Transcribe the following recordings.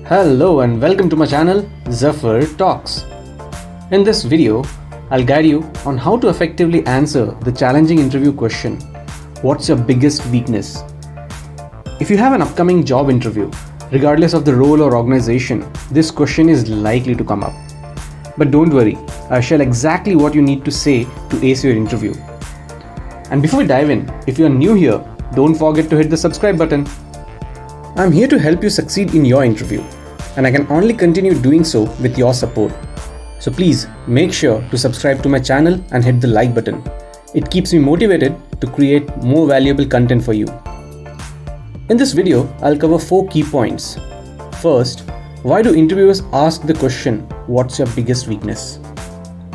Hello and welcome to my channel Zafar Talks. In this video, I'll guide you on how to effectively answer the challenging interview question, what's your biggest weakness? If you have an upcoming job interview, regardless of the role or organization, this question is likely to come up. But don't worry, I'll share exactly what you need to say to ace your interview. And before we dive in, if you're new here, don't forget to hit the subscribe button. I'm here to help you succeed in your interview, and I can only continue doing so with your support. So please make sure to subscribe to my channel and hit the like button. It keeps me motivated to create more valuable content for you. In this video, I'll cover 4 key points. First, why do interviewers ask the question, what's your biggest weakness?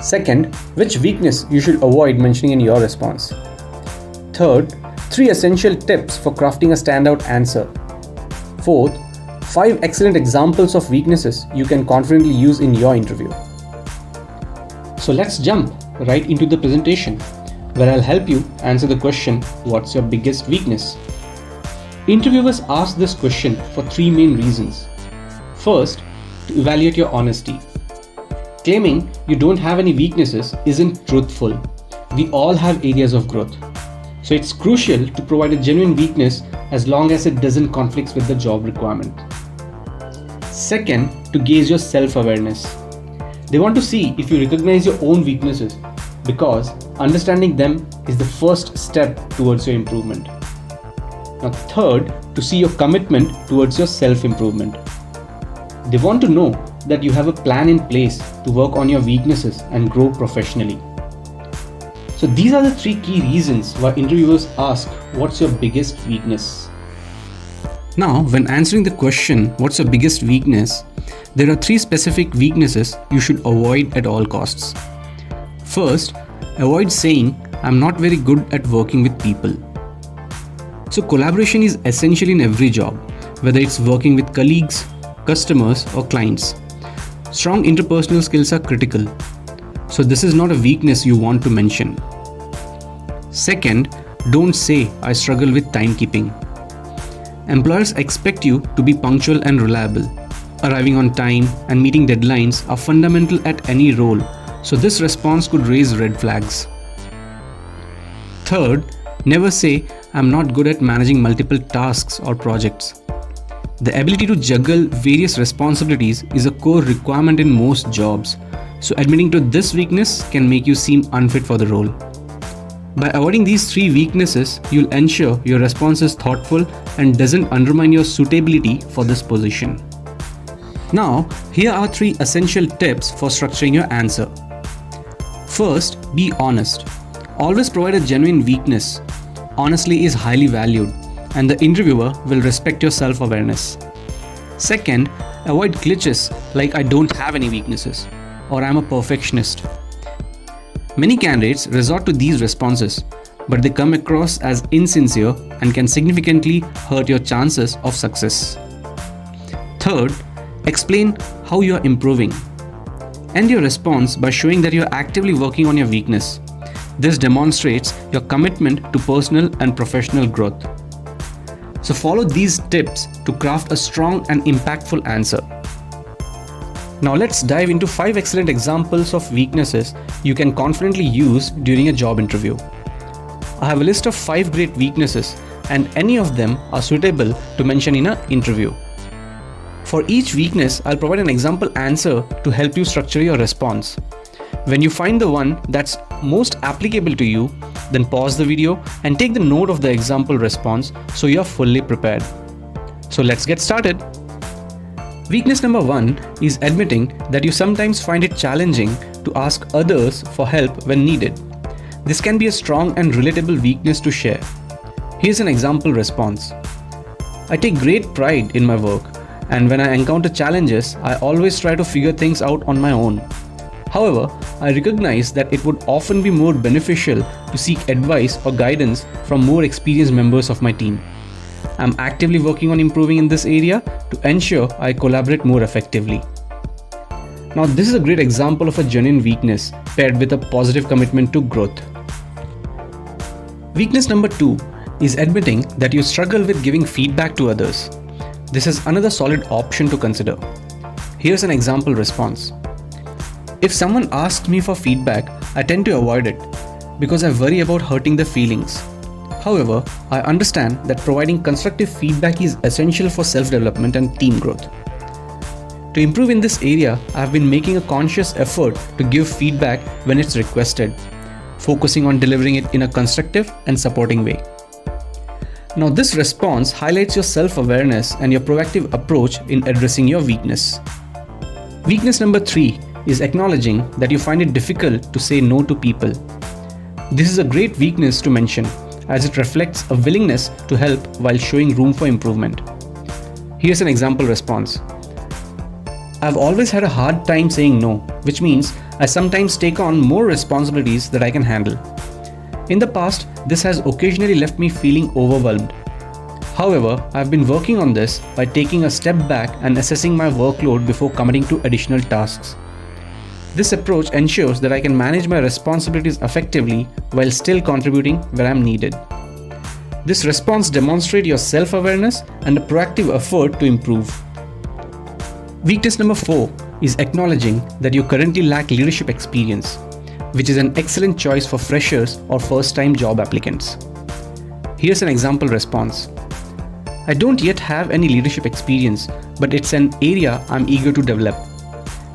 Second, which weakness you should avoid mentioning in your response. Third, 3 essential tips for crafting a standout answer. Fourth, 5 excellent examples of weaknesses you can confidently use in your interview. So let's jump right into the presentation, where I'll help you answer the question, what's your biggest weakness? Interviewers ask this question for 3 main reasons. First, to evaluate your honesty. Claiming you don't have any weaknesses isn't truthful. We all have areas of growth. So it's crucial to provide a genuine weakness as long as it doesn't conflict with the job requirement. Second, to gauge your self-awareness. They want to see if you recognize your own weaknesses, because understanding them is the first step towards your improvement. Now third, to see your commitment towards your self-improvement. They want to know that you have a plan in place to work on your weaknesses and grow professionally. So these are the 3 key reasons why interviewers ask, what's your biggest weakness? Now, when answering the question, what's your biggest weakness, there are 3 specific weaknesses you should avoid at all costs. First, avoid saying, I'm not very good at working with people. So collaboration is essential in every job, whether it's working with colleagues, customers, or clients. Strong interpersonal skills are critical. So this is not a weakness you want to mention. Second, don't say, I struggle with timekeeping. Employers expect you to be punctual and reliable. Arriving on time and meeting deadlines are fundamental at any role, so this response could raise red flags. Third, never say, I'm not good at managing multiple tasks or projects. The ability to juggle various responsibilities is a core requirement in most jobs, so admitting to this weakness can make you seem unfit for the role. By avoiding these 3 weaknesses, you'll ensure your response is thoughtful and doesn't undermine your suitability for this position. Now, here are 3 essential tips for structuring your answer. First, be honest. Always provide a genuine weakness. Honesty is highly valued, and the interviewer will respect your self-awareness. Second, avoid glitches like I don't have any weaknesses or I'm a perfectionist. Many candidates resort to these responses, but they come across as insincere and can significantly hurt your chances of success. Third, explain how you are improving. End your response by showing that you are actively working on your weakness. This demonstrates your commitment to personal and professional growth. So follow these tips to craft a strong and impactful answer. Now let's dive into 5 excellent examples of weaknesses you can confidently use during a job interview. I have a list of 5 great weaknesses, and any of them are suitable to mention in an interview. For each weakness, I'll provide an example answer to help you structure your response. When you find the one that's most applicable to you, then pause the video and take the note of the example response so you're fully prepared. So let's get started. Weakness number 1 is admitting that you sometimes find it challenging to ask others for help when needed. This can be a strong and relatable weakness to share. Here's an example response. I take great pride in my work, and when I encounter challenges, I always try to figure things out on my own. However, I recognize that it would often be more beneficial to seek advice or guidance from more experienced members of my team. I'm actively working on improving in this area to ensure I collaborate more effectively. Now, this is a great example of a genuine weakness paired with a positive commitment to growth. Weakness number 2 is admitting that you struggle with giving feedback to others. This is another solid option to consider. Here's an example response. If someone asks me for feedback, I tend to avoid it because I worry about hurting their feelings. However, I understand that providing constructive feedback is essential for self-development and team growth. To improve in this area, I have been making a conscious effort to give feedback when it's requested, focusing on delivering it in a constructive and supporting way. Now, this response highlights your self-awareness and your proactive approach in addressing your weakness. Weakness number 3 is acknowledging that you find it difficult to say no to people. This is a great weakness to mention, as it reflects a willingness to help while showing room for improvement. Here's an example response. I've always had a hard time saying no, which means I sometimes take on more responsibilities that I can handle. In the past, this has occasionally left me feeling overwhelmed. However, I've been working on this by taking a step back and assessing my workload before committing to additional tasks. This approach ensures that I can manage my responsibilities effectively while still contributing where I'm needed. This response demonstrates your self-awareness and a proactive effort to improve. Weakness number 4 is acknowledging that you currently lack leadership experience, which is an excellent choice for freshers or first-time job applicants. Here's an example response. I don't yet have any leadership experience, but it's an area I'm eager to develop.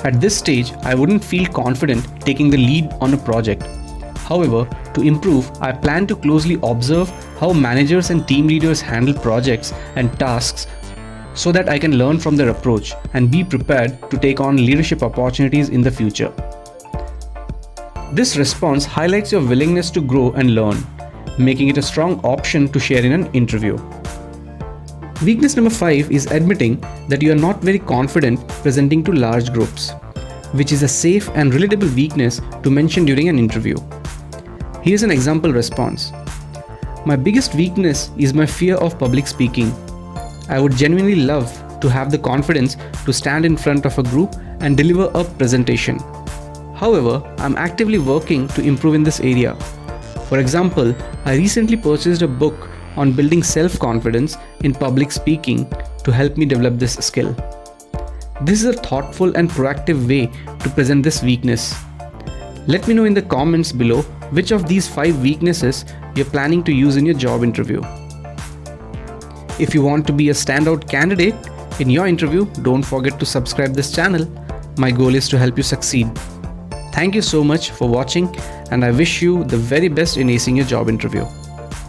At this stage, I wouldn't feel confident taking the lead on a project. However, to improve, I plan to closely observe how managers and team leaders handle projects and tasks so that I can learn from their approach and be prepared to take on leadership opportunities in the future. This response highlights your willingness to grow and learn, making it a strong option to share in an interview. Weakness number 5 is admitting that you are not very confident presenting to large groups, which is a safe and relatable weakness to mention during an interview. Here's an example response. My biggest weakness is my fear of public speaking. I would genuinely love to have the confidence to stand in front of a group and deliver a presentation. However, I'm actively working to improve in this area. For example, I recently purchased a book on building self-confidence in public speaking to help me develop this skill. This is a thoughtful and proactive way to present this weakness. Let me know in the comments below which of these 5 weaknesses you're planning to use in your job interview. If you want to be a standout candidate in your interview, don't forget to subscribe this channel. My goal is to help you succeed. Thank you so much for watching, and I wish you the very best in acing your job interview.